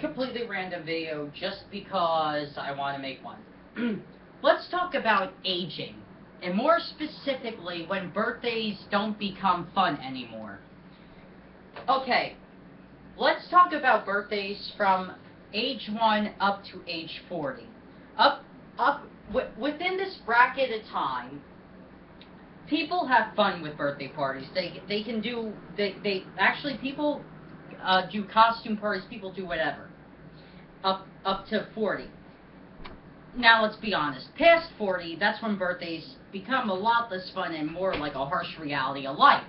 completely random video just because I want to make one. Let's talk about aging, and more specifically, when birthdays don't become fun anymore. Okay, let's talk about birthdays from age 1 up to age 40. Within this bracket of time, people have fun with birthday parties. They can do they actually people do costume parties. People do whatever up to 40. Now let's be honest. Past 40, that's when birthdays become a lot less fun and more like a harsh reality of life.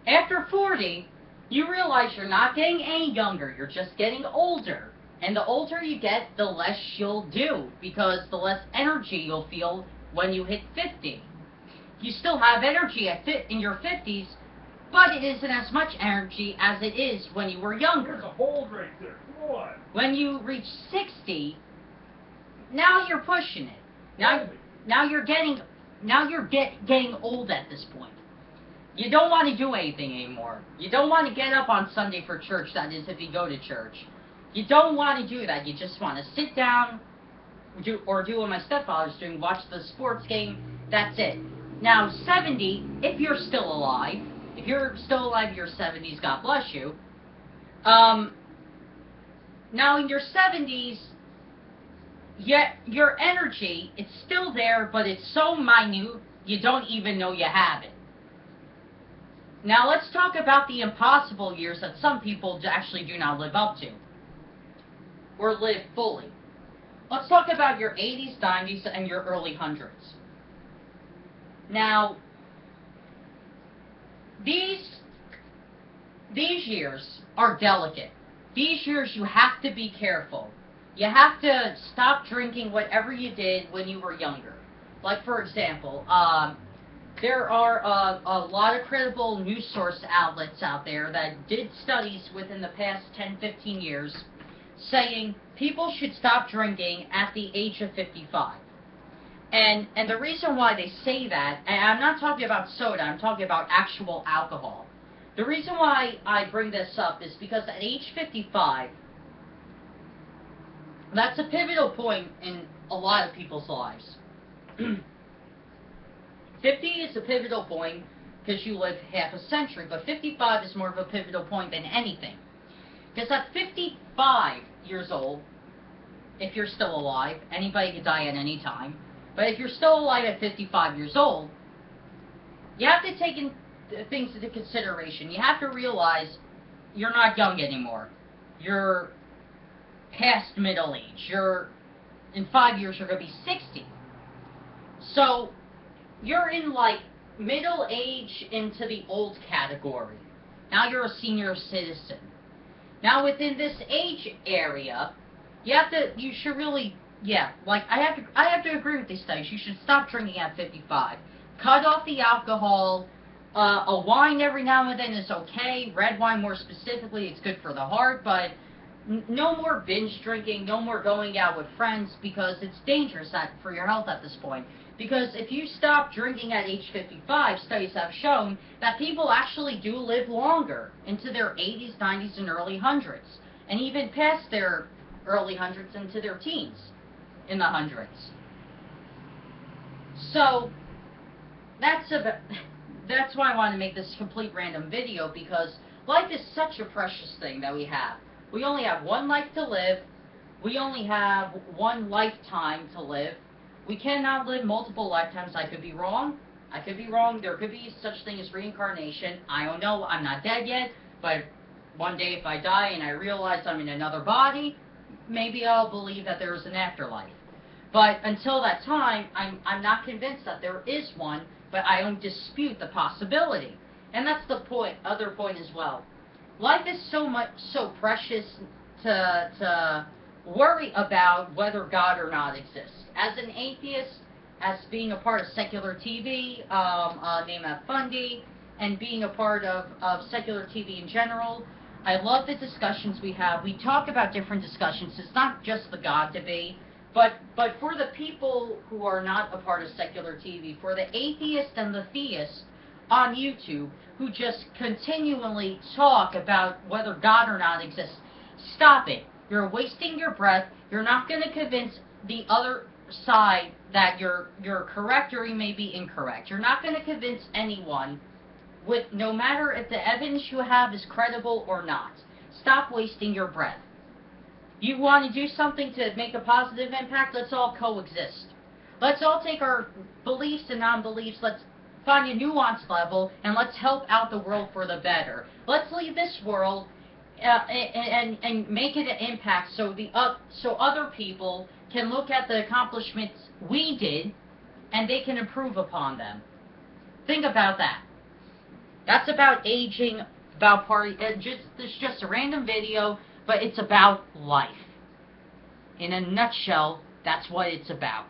After 40, you realize you're not getting any younger. You're just getting older. And the older you get, the less you'll do, because the less energy you'll feel when you hit 50. You still have energy in your 50s, but it isn't as much energy as it is when you were younger. There's a hold right there. Come on. When you reach 60, now you're pushing it. Now you're getting old at this point. You don't want to do anything anymore. You don't want to get up on Sunday for church, that is, if you go to church. You don't want to do that. You just want to sit down, do what my stepfather's doing, watch the sports game. That's it. Now, 70, if you're still alive, in your 70s, God bless you. Now, in your 70s, yet your energy, it's still there, but it's so minute, you don't even know you have it. Now, let's talk about the impossible years that some people actually do not live up to, or live fully. Let's talk about your 80s, 90s, and your early hundreds. Now, these years are delicate. These years you have to be careful. You have to stop drinking whatever you did when you were younger. Like, for example, there are a lot of credible news source outlets out there that did studies within the past 10-15 years saying people should stop drinking at the age of 55. And the reason why they say that, and I'm not talking about soda, I'm talking about actual alcohol. The reason why I bring this up is because at age 55, that's a pivotal point in a lot of people's lives. 50 is a pivotal point because you live half a century, but 55 is more of a pivotal point than anything. Because at 55 years old, if you're still alive, anybody could die at any time, but if you're still alive at 55 years old, you have to take things into consideration. You have to realize you're not young anymore. You're past middle age. In 5 years, you're going to be 60. So, you're in, like, middle age into the old category. Now you're a senior citizen. Now, within this age area, you should really, I have to agree with these studies. You should stop drinking at 55. Cut off the alcohol. A wine every now and then is okay. Red wine more specifically, it's good for the heart, but no more binge drinking, no more going out with friends, because it's dangerous for your health at this point. Because if you stop drinking at age 55, studies have shown that people actually do live longer into their 80s, 90s, and early hundreds. And even past their early hundreds into their teens in the hundreds. So, that's why I want to make this complete random video, because life is such a precious thing that we have. We only have one life to live. We only have one lifetime to live. We cannot live multiple lifetimes. I could be wrong. There could be such thing as reincarnation. I don't know. I'm not dead yet. But one day if I die and I realize I'm in another body, maybe I'll believe that there is an afterlife. But until that time, I'm not convinced that there is one, but I don't dispute the possibility. And that's the other point as well. Life is so precious to worry about whether God or not exists. As an atheist, as being a part of secular TV, Name That Fundy, and being a part of secular TV in general, I love the discussions we have. We talk about different discussions. It's not just the God debate, but for the people who are not a part of secular TV, for the atheist and the theist on YouTube, who just continually talk about whether God or not exists. Stop it. You're wasting your breath. You're not going to convince the other side that you're correct or you may be incorrect. You're not going to convince anyone, with no matter if the evidence you have is credible or not. Stop wasting your breath. You want to do something to make a positive impact? Let's all coexist. Let's all take our beliefs and non-beliefs, let's find a nuanced level, and let's help out the world for the better. Let's leave this world and make it an impact so so other people can look at the accomplishments we did and they can improve upon them. Think about that. That's about aging, about party. It's just a random video, but it's about life. In a nutshell, that's what it's about.